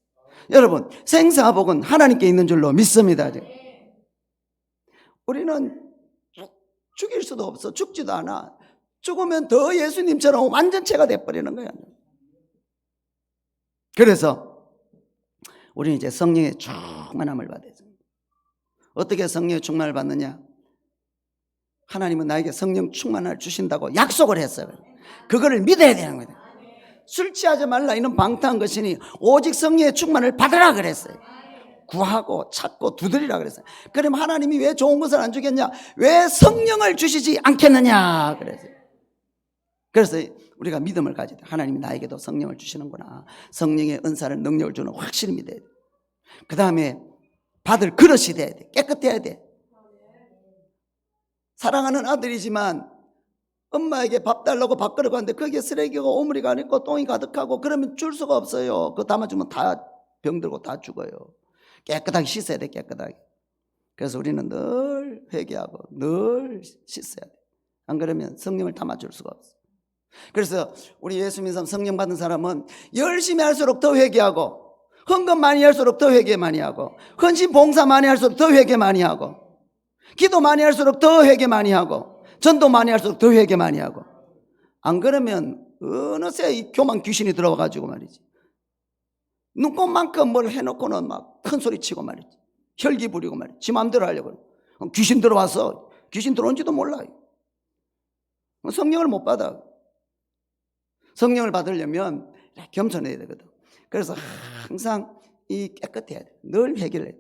여러분 생사복은 하나님께 있는 줄로 믿습니다. 우리는 죽일 수도 없어. 죽지도 않아. 죽으면 더 예수님처럼 완전체가 돼버리는 거야. 그래서 우리는 이제 성령의 충만함을 받아야 돼. 어떻게 성령의 충만을 받느냐? 하나님은 나에게 성령 충만을 주신다고 약속을 했어요. 그거를 믿어야 되는 거예요. 술 취하지 말라 이는 방탕한 것이니 오직 성령의 충만을 받으라 그랬어요. 구하고 찾고 두드리라 그랬어요. 그럼 하나님이 왜 좋은 것을 안 주겠냐? 왜 성령을 주시지 않겠느냐 그랬어요. 그래서 우리가 믿음을 가지다. 하나님이 나에게도 성령을 주시는구나. 성령의 은사를 능력을 주는 확실히 믿어야 돼. 그 다음에 받을 그릇이 돼야 돼. 깨끗해야 돼. 사랑하는 아들이지만 엄마에게 밥 달라고 밥그릇 갔는데 거기에 쓰레기가 오므리가 안 있고 똥이 가득하고 그러면 줄 수가 없어요. 그거 담아주면 다 병들고 다 죽어요. 깨끗하게 씻어야 돼. 깨끗하게. 그래서 우리는 늘 회개하고 늘 씻어야 돼. 안 그러면 성령을 담아줄 수가 없어. 그래서 우리 예수 믿는 사람 성령 받은 사람은 열심히 할수록 더 회개하고 헌금 많이 할수록 더 회개 많이 하고 헌신 봉사 많이 할수록 더 회개 많이 하고 기도 많이 할수록 더 회개 많이 하고 전도 많이 할수록 더 회개 많이 하고 안 그러면 어느새 이 교만 귀신이 들어와가지고 말이지 눈꽃만큼 뭘 해놓고는 막 큰 소리 치고 말이지 혈기 부리고 말이지 지 마음대로 하려고 귀신 들어와서 귀신 들어온지도 몰라요. 성령을 못 받아. 성령을 받으려면 겸손해야 되거든. 그래서 항상 이 깨끗해야 돼. 늘 회개를 해.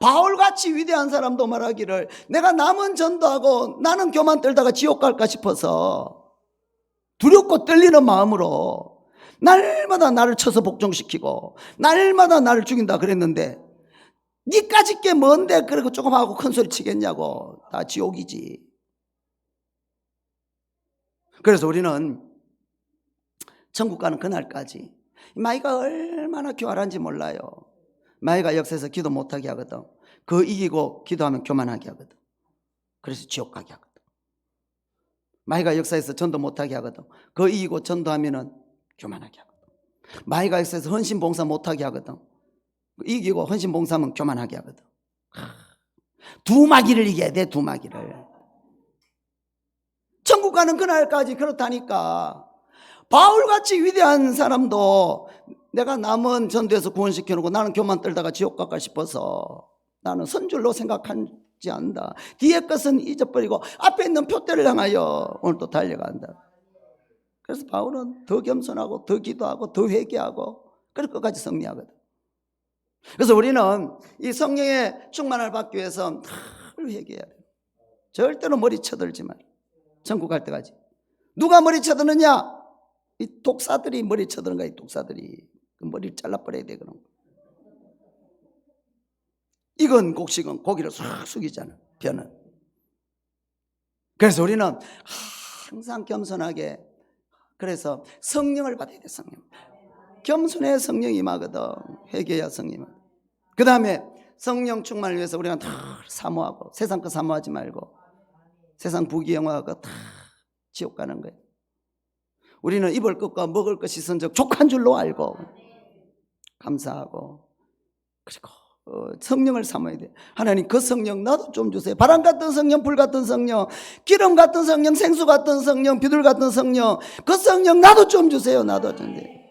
바울같이 위대한 사람도 말하기를 내가 남은 전도하고 나는 교만 떨다가 지옥 갈까 싶어서 두렵고 떨리는 마음으로 날마다 나를 쳐서 복종시키고 날마다 나를 죽인다 그랬는데 니까짓 게 뭔데 그러고 조금 하고 큰 소리 치겠냐고. 다 지옥이지. 그래서 우리는 천국 가는 그날까지 마이가 얼마나 교활한지 몰라요. 마이가 역사에서 기도 못하게 하거든. 그거 이기고 기도하면 교만하게 하거든. 그래서 지옥 가게 하거든. 마이가 역사에서 전도 못하게 하거든. 그거 이기고 전도하면은 교만하게 하거든. 마이가 역사에서 헌신 봉사 못하게 하거든. 이기고 헌신 봉사하면 교만하게 하거든. 두 마귀를 이겨야 돼. 두 마귀를. 천국 가는 그날까지 그렇다니까. 바울같이 위대한 사람도 내가 남은 전도에서 구원시켜놓고 나는 교만 떨다가 지옥 갈까 싶어서 나는 선줄로 생각하지 않는다. 뒤에 것은 잊어버리고 앞에 있는 표대를 향하여 오늘 또 달려간다. 그래서 바울은 더 겸손하고 더 기도하고 더 회개하고 그럴 것까지 승리하거든. 그래서 우리는 이 성령의 충만을 받기 위해서 늘 회개해야 돼요. 절대로 머리 쳐들지 말. 천국 갈 때까지. 누가 머리 쳐드느냐? 이 독사들이 머리 쳐드는 거야. 이 독사들이 그 머리를 잘라버려야 돼. 그럼 이건 곡식은 고기를 싹 숙이잖아. 변은. 그래서 우리는 항상 겸손하게, 그래서 성령을 받아야 돼. 성령. 겸손해 성령이 임하거든. 회개야 성령. 그 다음에 성령 충만을 위해서 우리가 다 사모하고, 세상 거 사모하지 말고, 세상 부귀영화하고 다 지옥 가는 거예요. 우리는 입을 것과 먹을 것이 선적 족한 줄로 알고 감사하고, 그리고 성령을 사모해야 돼. 하나님 그 성령 나도 좀 주세요. 바람 같은 성령, 불 같은 성령, 기름 같은 성령, 생수 같은 성령, 비둘 같은 성령, 그 성령 나도 좀 주세요. 나도 좀 주세요.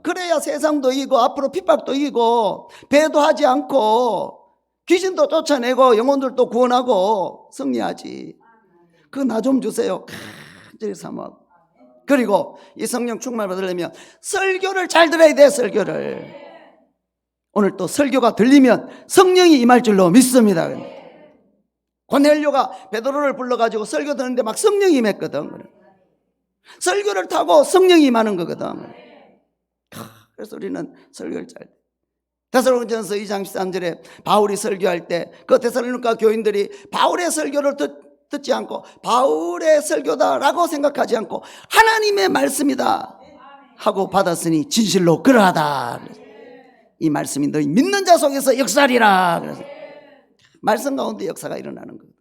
그래야 세상도 이기고 앞으로 핍박도 이기고 배도하지 않고 귀신도 쫓아내고 영혼들도 구원하고 승리하지. 그 나 좀 주세요. 간절히 사모하고. 그리고 이 성령 충만을 받으려면 설교를 잘 들어야 돼. 설교를. 오늘 또 설교가 들리면 성령이 임할 줄로 믿습니다. 고넬료가 베드로를 불러가지고 설교 듣는데 막 성령이 임했거든. 설교를 타고 성령이 임하는 거거든. 그래서 우리는 설교를 잘 돼. 데살로니가전서 2장 13절에 바울이 설교할 때 그 데살로니가 교인들이 바울의 설교를 듣지 않고 바울의 설교다라고 생각하지 않고 하나님의 말씀이다 하고 받았으니 진실로 그러하다. 이 말씀이 너희 믿는 자 속에서 역사하리라. 그래서 말씀 가운데 역사가 일어나는 거예요.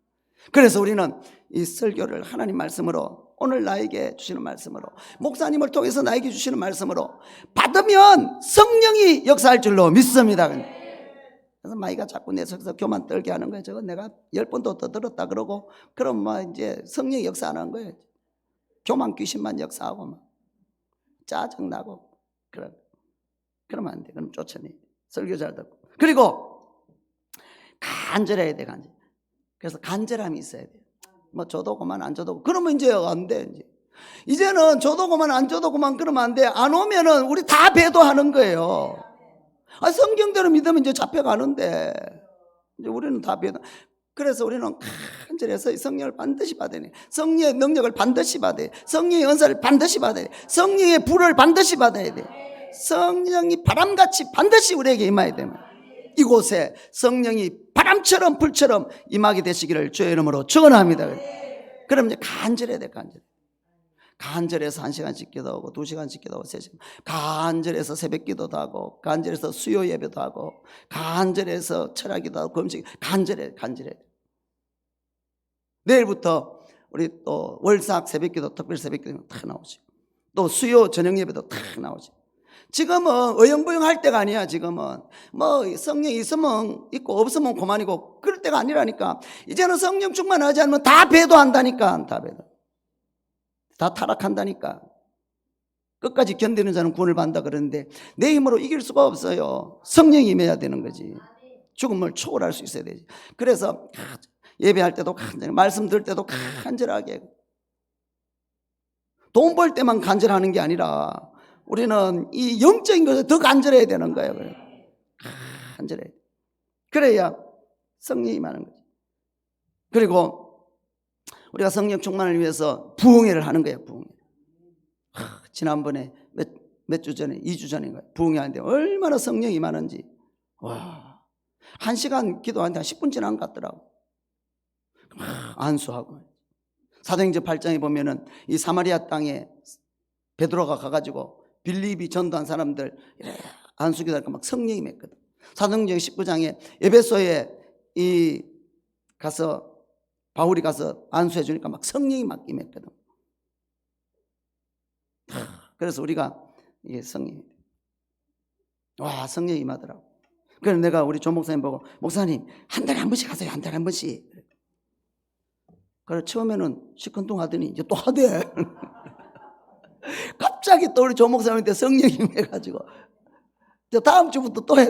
그래서 우리는 이 설교를 하나님 말씀으로, 오늘 나에게 주시는 말씀으로, 목사님을 통해서 나에게 주시는 말씀으로 받으면 성령이 역사할 줄로 믿습니다. 그래서 마이가 자꾸 내 속에서 교만 떨게 하는 거예요. 저거 내가 10번도 더 들었다 그러고, 그럼 뭐 이제 성령이 역사 안 한 거예요. 교만 귀신만 역사하고 막 짜증나고 그러면 안 돼. 그럼 쫓아내. 설교 잘 듣고. 그리고 간절해야 돼. 간절. 그래서 간절함이 있어야 돼. 뭐 줘도 그만 안 줘도 그러면 이제 안 돼. 이제는 줘도 그만 안 줘도 그만 그러면 안 돼. 안 오면은 우리 다 배도하는 거예요. 성경대로 믿으면 이제 잡혀가는데 이제 우리는 다 배도. 그래서 우리는 간절해서 성령을 반드시 받아야 돼. 성령의 능력을 반드시 받아야 돼. 성령의 은사를 반드시 받아야 돼. 성령의 불을 반드시 받아야 돼. 성령이 바람같이 반드시 우리에게 임해야 됩니다. 이곳에 성령이 바람처럼 불처럼 임하게 되시기를 주의 이름으로 축원합니다. 그럼 이제 간절해야 돼. 간절해서 1시간씩 기도하고 2시간씩 기도하고 3시간, 간절해서 새벽 기도도 하고, 간절해서 수요 예배도 하고, 간절해서 철학기도 하고, 금식. 간절해. 내일부터 우리 또 월삭 새벽 기도, 특별 새벽 기도 다 나오지. 또 수요 저녁 예배도 다 나오지. 지금은 어영부영 할 때가 아니야. 지금은 뭐 성령 있으면 있고 없으면 그만이고 그럴 때가 아니라니까. 이제는 성령 충만하지 않으면 다 배도한다니까. 다 타락한다니까. 끝까지 견디는 자는 구원을 받는다 그러는데 내 힘으로 이길 수가 없어요. 성령이 임해야 되는 거지. 죽음을 초월할 수 있어야 되지. 그래서 예배할 때도 간절히, 말씀 들을 때도 간절하게, 돈 벌 때만 간절하는 게 아니라 우리는 이 영적인 것에 더 간절해야 되는 거예요. 간절해. 그래야 성령이 임하는 거지. 그리고 우리가 성령 충만을 위해서 부흥회를 하는 거예요. 부흥회. 지난번에 몇 주 전에, 2주 전인가요? 부흥회 하는데 얼마나 성령이 임하는지. 와, 1시간 기도하는데 한 10분 지난 것 같더라고. 안수하고. 사도행전 8장에 보면은 이 사마리아 땅에 베드로가 가가지고 빌립이 전도한 사람들 안수기도 하니까 막 성령이 임했거든. 사도행전 19장에 에베소에 가서 바울이 가서 안수해 주니까 막 성령이 막 임했거든. 그래서 우리가 이게 성령이, 와, 성령이 임하더라고. 그래서 내가 우리 조 목사님 보고, 목사님 한 달에 한 번씩 하세요. 한 달에 한 번씩. 그래 처음에는 시큰둥하더니 이제 또 하대. 갑자기 또 우리 조 목사님한테 성령이 임해가지고 다음 주부터 또 해.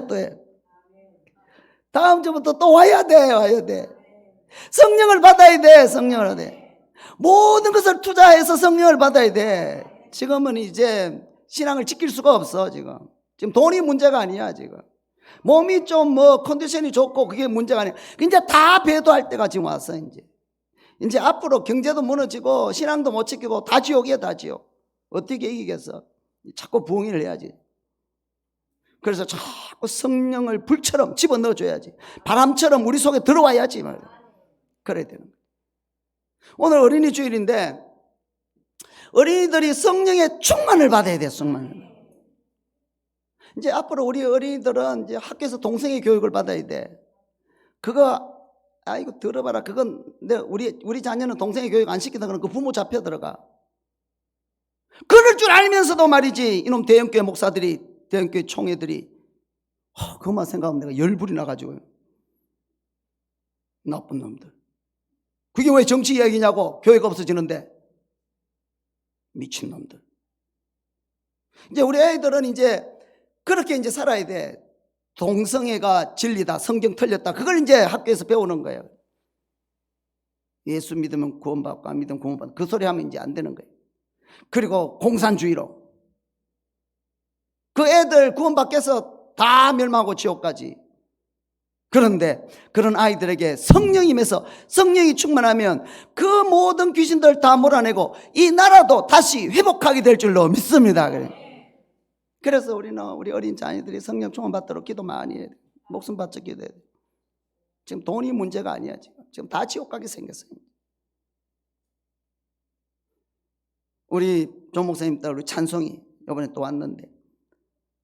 다음 주부터 또 와야 돼. 성령을 받아야 돼. 성령을 받아야 돼. 모든 것을 투자해서 성령을 받아야 돼. 지금은 이제 신앙을 지킬 수가 없어. 지금 돈이 문제가 아니야. 지금 몸이 좀 컨디션이 좋고 그게 문제가 아니에요. 이제 다 배도할 때가 지금 왔어. 이제 앞으로 경제도 무너지고 신앙도 못 지키고 다 지옥이야, 다 지옥. 어떻게 이기겠어? 자꾸 부흥을 해야지. 그래서 자꾸 성령을 불처럼 집어넣어줘야지. 바람처럼 우리 속에 들어와야지 말이야. 그래야 되는 거예요. 오늘 어린이 주일인데 어린이들이 성령의 충만을 받아야 돼. 충만을. 이제 앞으로 우리 어린이들은 이제 학교에서 동성애 교육을 받아야 돼. 그거 아이고 들어봐라. 그건 우리 자녀는 동성애 교육 안 시키다 그러면 그 부모 잡혀 들어가. 그럴 줄 알면서도 말이지 이놈 대형교회 목사들이, 대형교회 총회들이 그것만 생각하면 내가 열불이 나가지고. 나쁜 놈들. 그게 왜 정치 이야기냐고. 교회가 없어지는데. 미친놈들. 이제 우리 애들은 이제 그렇게 이제 살아야 돼. 동성애가 진리다, 성경 틀렸다, 그걸 이제 학교에서 배우는 거예요. 예수 믿으면 구원받고 안 믿으면 구원받고, 그 소리 하면 이제 안 되는 거예요. 그리고 공산주의로 그 애들 구원받겠어 다 멸망하고 지옥까지. 그런데 그런 아이들에게 성령이 임해서 성령이 충만하면 그 모든 귀신들 다 몰아내고 이 나라도 다시 회복하게 될 줄로 믿습니다. 그래서 우리는 우리 어린 자녀들이 성령 충만 받도록 기도 많이 해야 돼. 목숨 바쳐 기도해야 돼. 지금 돈이 문제가 아니야. 지금 다 지옥 가게 생겼어요. 우리 조 목사님 딸 우리 찬송이 이번에 또 왔는데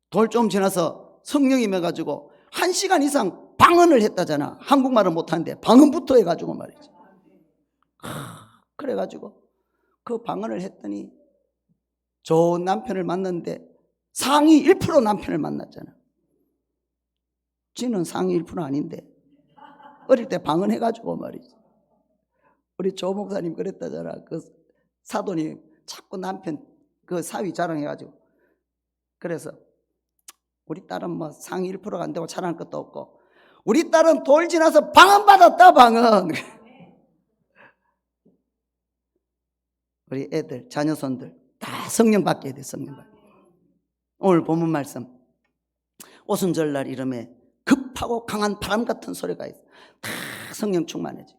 돌 좀 지나서 성령이 임해가지고 1시간 이상 방언을 했다잖아. 한국말을 못하는데 방언부터 해가지고 말이지. 그래가지고 그 방언을 했더니 좋은 남편을 만났는데 상위 1% 남편을 만났잖아. 지는 상위 1% 아닌데 어릴 때 방언해가지고 말이지. 우리 조 목사님 그랬다잖아. 그 사돈이 자꾸 남편 그 사위 자랑해가지고. 그래서 우리 딸은 뭐 상위 1%가 안 되고 자랑할 것도 없고 우리 딸은 돌 지나서 방언 받았다, 방언. 우리 애들 자녀손들 다 성령 받게 돼. 성령 받게. 오늘 본문 말씀 오순절날 이름에 급하고 강한 바람 같은 소리가 있어. 다 성령 충만해져.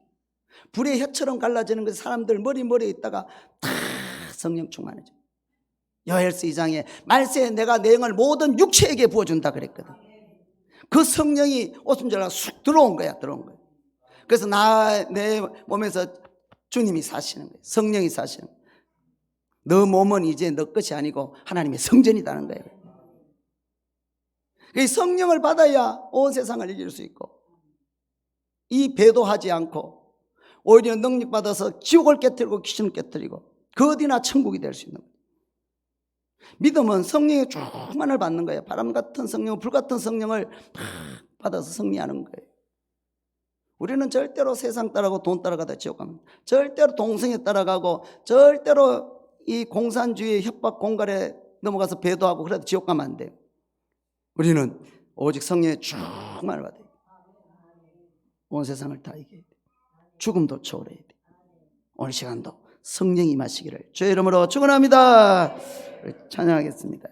불의 혀처럼 갈라지는 그 사람들 머리에 있다가 다 성령 충만해져. 요엘서 2장에 말세에 내가 내 영을 모든 육체에게 부어준다 그랬거든. 그 성령이 오순절날 쑥 들어온 거야. 그래서 내 몸에서 주님이 사시는 거예요. 성령이 사시는 거예요. 너 몸은 이제 너 것이 아니고 하나님의 성전이라는 거예요. 이 성령을 받아야 온 세상을 이길 수 있고 이 배도하지 않고 오히려 능력받아서 지옥을 깨뜨리고 귀신을 깨뜨리고 그 어디나 천국이 될 수 있는 거예요. 믿음은 성령의 충만을 받는 거예요. 바람 같은 성령, 불 같은 성령을 받아서 승리하는 거예요. 우리는 절대로 세상 따라가고 돈 따라가다 지옥 갑니다. 절대로 동성애 따라가고 절대로 이 공산주의 협박 공갈에 넘어가서 배도하고 그래도 지옥 가면 안 돼요. 우리는 오직 성령의 충만을 받아야 돼요. 온 세상을 다 이겨야 돼요. 죽음도 초월해야 돼요. 오늘 시간도 성령이 임하시기를 주의 이름으로 축원합니다. 찬양하겠습니다.